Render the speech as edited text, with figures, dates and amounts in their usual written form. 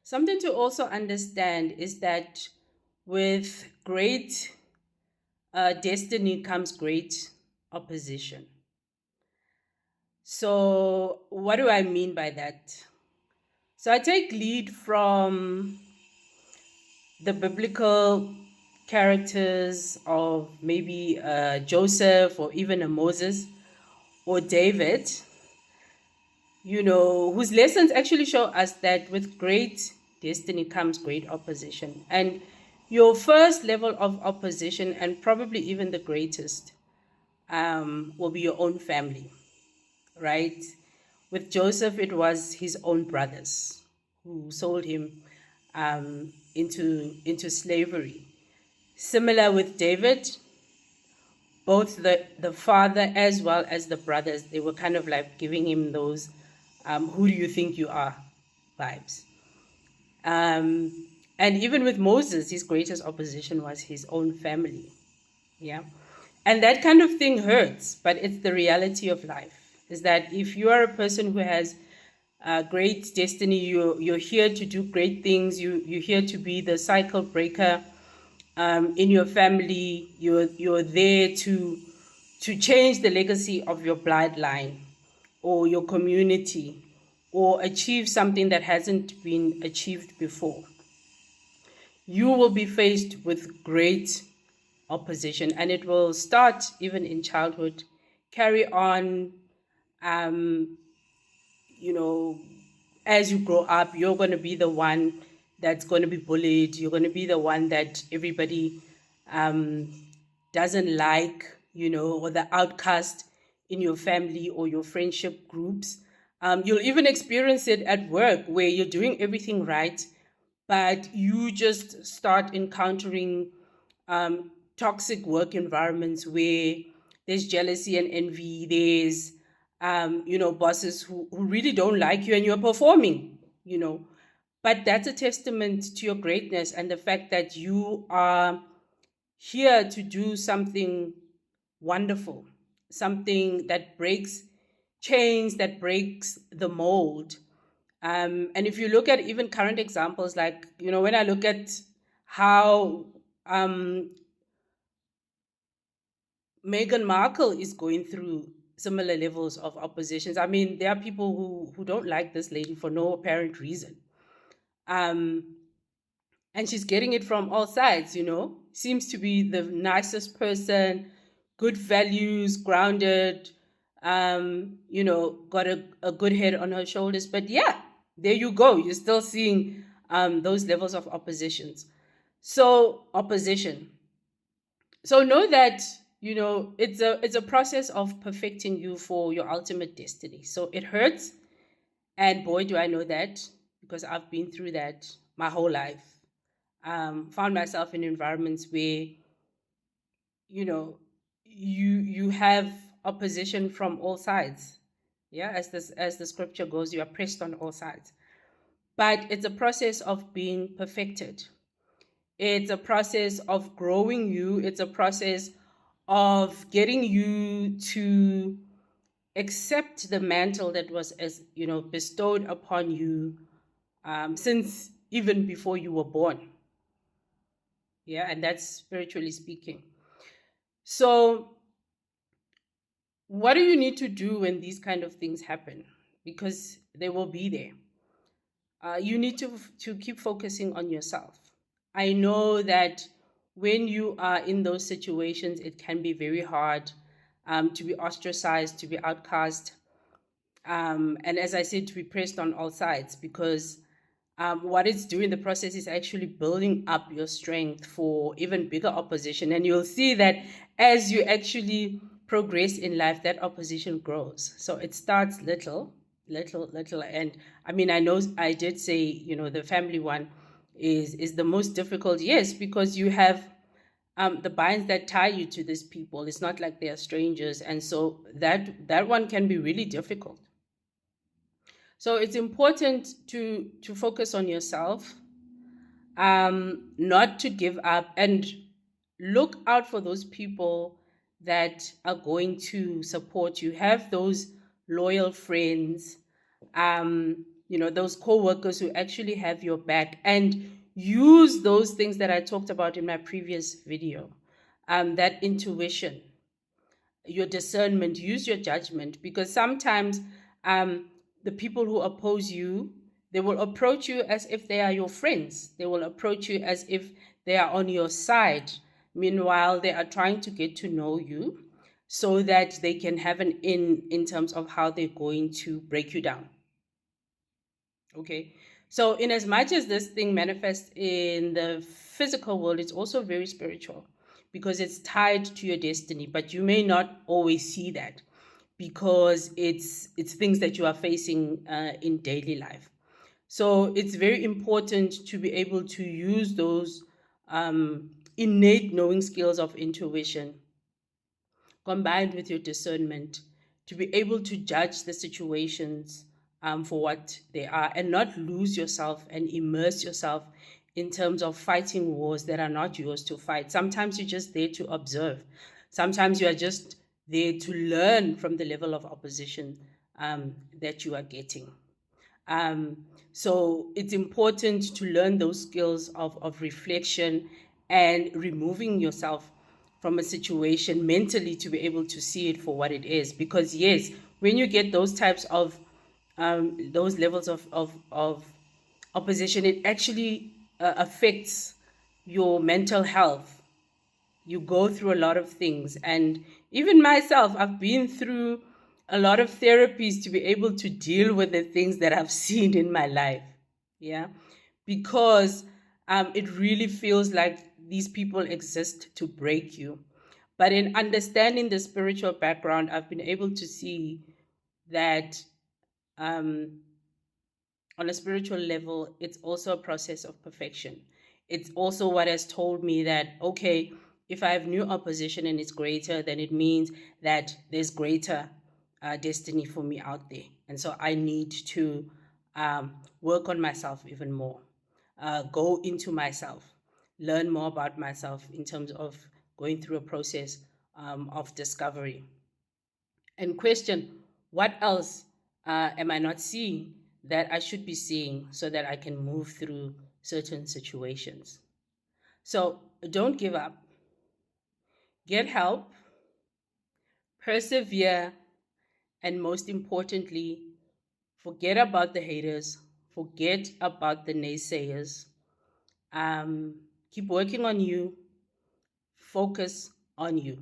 Something to also understand is that with great destiny comes great opposition. So, what do I mean by that? So, I take lead from the biblical characters of maybe Joseph or even a Moses or David, whose lessons actually show us that with great destiny comes great opposition. And your first level of opposition, and probably even the greatest, will be your own family, right? With Joseph, it was his own brothers who sold him into slavery. Similar with David, both the father as well as the brothers, they were kind of like giving him those who do you think you are vibes. And even with Moses, his greatest opposition was his own family. Yeah. And that kind of thing hurts, but it's the reality of life. Is that if you are a person who has great destiny, you're here to do great things, you're here to be the cycle breaker in your family, you're there to change the legacy of your bloodline or your community or achieve something that hasn't been achieved before. You will be faced with great opposition, and it will start even in childhood, carry on, um, you know, as you grow up, you're going to be the one that's going to be bullied. You're going to be the one that everybody doesn't like, or the outcast in your family or your friendship groups. You'll even experience it at work where you're doing everything right, but you just start encountering toxic work environments where there's jealousy and envy. There's, bosses who really don't like you and you're performing, But that's a testament to your greatness and the fact that you are here to do something wonderful, something that breaks chains, that breaks the mold. And if you look at even current examples, like, when I look at how Meghan Markle is going through similar levels of oppositions. I mean, there are people who don't like this lady for no apparent reason. Um, and she's getting it from all sides, Seems to be the nicest person, good values, grounded, got a good head on her shoulders. But yeah, there you go. You're still seeing those levels of oppositions. So opposition. So know that it's a process of perfecting you for your ultimate destiny. So it hurts, and boy, do I know that because I've been through that my whole life. Found myself in environments where you know you have opposition from all sides. Yeah, as the scripture goes, you are pressed on all sides. But it's a process of being perfected. It's a process of growing you. It's a process of getting you to accept the mantle that was, as bestowed upon you since even before you were born. Yeah, and that's spiritually speaking. So, what do you need to do when these kind of things happen? Because they will be there. You need to keep focusing on yourself. I know that when you are in those situations, it can be very hard to be ostracized, to be outcast, and as I said, to be pressed on all sides, because what it's doing, the process is actually building up your strength for even bigger opposition. And you'll see that as you actually progress in life, that opposition grows. So it starts little, little, little. And I mean, I know I did say, the family one is the most difficult. Yes, because you have the binds that tie you to these people. It's not like they are strangers. And so that one can be really difficult. So it's important to focus on yourself, not to give up, and look out for those people that are going to support you. Have those loyal friends, those co-workers who actually have your back, and use those things that I talked about in my previous video. That intuition, your discernment, use your judgment, because sometimes the people who oppose you, they will approach you as if they are your friends. They will approach you as if they are on your side. Meanwhile, they are trying to get to know you so that they can have an in terms of how they're going to break you down. Okay. So in as much as this thing manifests in the physical world, it's also very spiritual because it's tied to your destiny, but you may not always see that because it's things that you are facing in daily life. So it's very important to be able to use those innate knowing skills of intuition combined with your discernment to be able to judge the situations for what they are, and not lose yourself and immerse yourself in terms of fighting wars that are not yours to fight. Sometimes you're just there to observe. Sometimes you are just there to learn from the level of opposition that you are getting. So it's important to learn those skills of reflection and removing yourself from a situation mentally to be able to see it for what it is. Because yes, when you get those types of those levels of opposition, it actually affects your mental health. You go through a lot of things, and even myself, I've been through a lot of therapies to be able to deal with the things that I've seen in my life. Yeah, because it really feels like these people exist to break you. But in understanding the spiritual background, I've been able to see that um, on a spiritual level, it's also a process of perfection. It's also what has told me that, okay, if I have new opposition and it's greater, then it means that there's greater destiny for me out there. And so I need to work on myself even more, go into myself, learn more about myself in terms of going through a process of discovery, and question, what else am I not seeing that I should be seeing so that I can move through certain situations? So don't give up, get help, persevere, and most importantly, forget about the haters, forget about the naysayers. Keep working on you, focus on you.